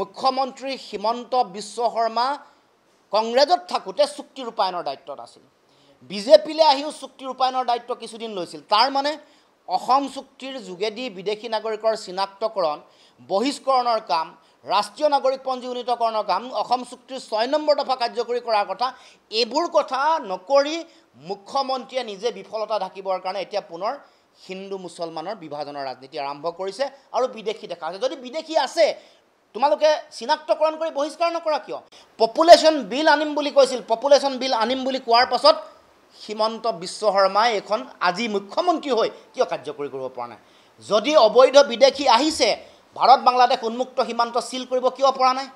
মুখ্যমন্ত্ৰী হিমন্ত বিশ্ব শৰ্মা কংগ্ৰেছত থাকোঁতে চুক্তি ৰূপায়ণৰ দায়িত্বত আছিল। বিজেপিলৈ আহিও চুক্তি ৰূপায়ণৰ দায়িত্ব কিছুদিন লৈছিল। তাৰ মানে অসম চুক্তিৰ যোগেদি বিদেশী নাগৰিকৰ চিনাক্তকৰণ, বহিষ্কৰণৰ কাম, ৰাষ্ট্ৰীয় নাগৰিকপঞ্জী উন্নীতকৰণৰ কাম, অসম চুক্তিৰ 6 নম্বৰ দফা কাৰ্যকৰী কৰাৰ কথা, এইবোৰ কথা নকৰি মুখ্যমন্ত্ৰীয়ে নিজে বিফলতা ঢাকিবৰ কাৰণে এতিয়া পুনৰ হিন্দু মুছলমানৰ বিভাজনৰ ৰাজনীতি আৰম্ভ কৰিছে আৰু বিদেশী দেখা আছে। যদি বিদেশী আছে তোমালোকে চিনাক্তকৰণ কৰি বহিষ্কাৰ নকৰা কিয়? পপুলেশ্যন বিল আনিম বুলি কৈছিল, পপুলেশ্যন বিল আনিম বুলি কোৱাৰ পাছত হিমন্ত বিশ্ব শৰ্মাই এখন আজি মুখ্যমন্ত্ৰী হৈ কিয় কাৰ্যকৰী কৰিব পৰা নাই? যদি অবৈধ বিদেশী আহিছে ভাৰত বাংলাদেশ উন্মুক্ত সীমান্ত চিল কৰিব কিয় পৰা নাই?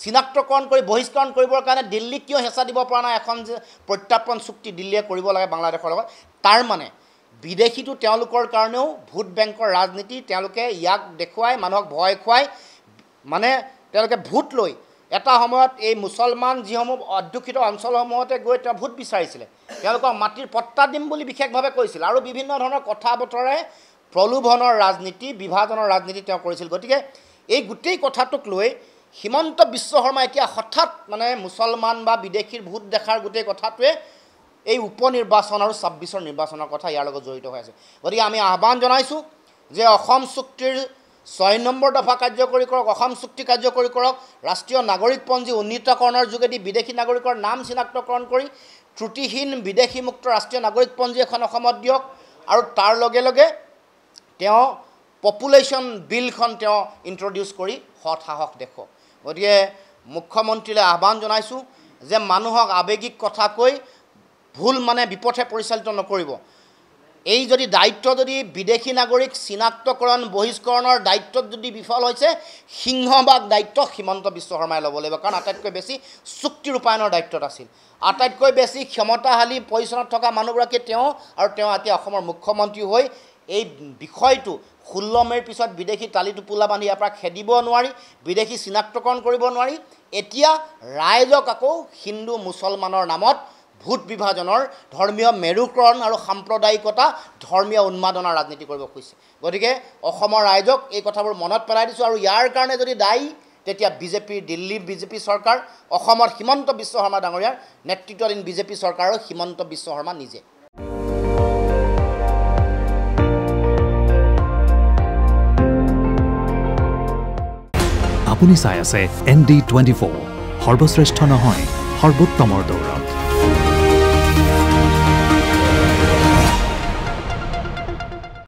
চিনাক্তকৰণ কৰি বহিষ্কৰণ কৰিবৰ কাৰণে দিল্লীক কিয় হেঁচা দিব পৰা নাই? এখন যে প্ৰত্যাৰ্পণ চুক্তি দিল্লীয়ে কৰিব লাগে বাংলাদেশৰ লগত, তাৰ মানে বিদেশীটো তেওঁলোকৰ কাৰণেও ভোট বেংকৰ ৰাজনীতি। তেওঁলোকে ইয়াক দেখুৱাই মানুহক ভয় খুৱাই মানে তেওঁলোকে ভোট লৈ এটা সময়ত এই মুছলমান যিসমূহ অধ্যুষিত অঞ্চলসমূহতে গৈ তেওঁ ভোট বিচাৰিছিলে, তেওঁলোকক মাটিৰ পট্টা দিম বুলি বিশেষভাৱে কৈছিল আৰু বিভিন্ন ধৰণৰ কথা বতৰাই প্ৰলোভনৰ ৰাজনীতি, বিভাজনৰ ৰাজনীতি তেওঁ কৰিছিল। গতিকে এই গোটেই কথাটোক লৈ হিমন্ত বিশ্ব শৰ্মা এতিয়া হঠাৎ মানে মুছলমান বা বিদেশীৰ ভোট দেখাৰ গোটেই কথাটোৱে এই উপনিৰ্বাচন আৰু 26ৰ নিৰ্বাচনৰ কথা ইয়াৰ লগত জড়িত হৈ আছে। গতিকে আমি আহ্বান জনাইছোঁ যে অসম চুক্তিৰ 6 নম্বৰ দফা কাৰ্যকৰী কৰক, অসম চুক্তি কাৰ্যকৰী কৰক, ৰাষ্ট্ৰীয় নাগৰিকপঞ্জী উন্নীতকৰণৰ যোগেদি বিদেশী নাগৰিকৰ নাম চিনাক্তকৰণ কৰি ত্ৰুটিহীন বিদেশীমুক্ত ৰাষ্ট্ৰীয় নাগৰিকপঞ্জী এখন অসমত দিয়ক আৰু তাৰ লগে লগে তেওঁ পপুলেশ্যন বিলখন তেওঁ ইণ্ট্ৰডিউচ কৰি সৎ সাহস দেখুৱাওক। গতিকে মুখ্যমন্ত্ৰীলৈ আহ্বান জনাইছোঁ যে মানুহক আৱেগিক কথা কৈ ভুল মানে বিপথে পৰিচালিত নকৰিব। এই যদি দায়িত্ব যদি বিদেশী নাগৰিক চিনাক্তকৰণ বহিষ্কৰণৰ দায়িত্বত যদি বিফল হৈছে, সিংহভাগ দায়িত্ব হিমন্ত বিশ্ব শৰ্মাই ল'ব লাগিব, কাৰণ আটাইতকৈ বেছি চুক্তি ৰূপায়ণৰ দায়িত্বত আছিল। আটাইতকৈ বেছি ক্ষমতাশালী পজিশ্যনত থকা মানুহগৰাকী তেওঁ, আৰু তেওঁ এতিয়া অসমৰ মুখ্যমন্ত্ৰী হৈ এই বিষয়টো 16 মে'ৰ পিছত বিদেশী টালি টোপোলা বান্ধি ইয়াৰ পৰা খেদিব নোৱাৰি, বিদেশী চিনাক্তকৰণ কৰিব নোৱাৰি। এতিয়া ৰাইজক আকৌ হিন্দু মুছলমানৰ নামত ভোট বিভাজনৰ, ধৰ্মীয় মেৰুকৰণ আৰু সাম্প্ৰদায়িকতা, ধৰ্মীয় উন্মাদনাৰ ৰাজনীতি কৰিব খুজিছে। গতিকে অসমৰ ৰাইজক এই কথাবোৰ মনত পেলাই দিছোঁ আৰু ইয়াৰ কাৰণে যদি দায়ী তেতিয়া বিজেপিৰ দিল্লীৰ বিজেপি চৰকাৰ, অসমৰ হিমন্ত বিশ্ব শৰ্মা ডাঙৰীয়াৰ নেতৃত্বাধীন বিজেপি চৰকাৰ আৰু হিমন্ত বিশ্ব শৰ্মা নিজে। আপুনি চাই আছে ND24, সৰ্বশ্ৰেষ্ঠ নহয় সৰ্বোত্তমৰ দৌৰা।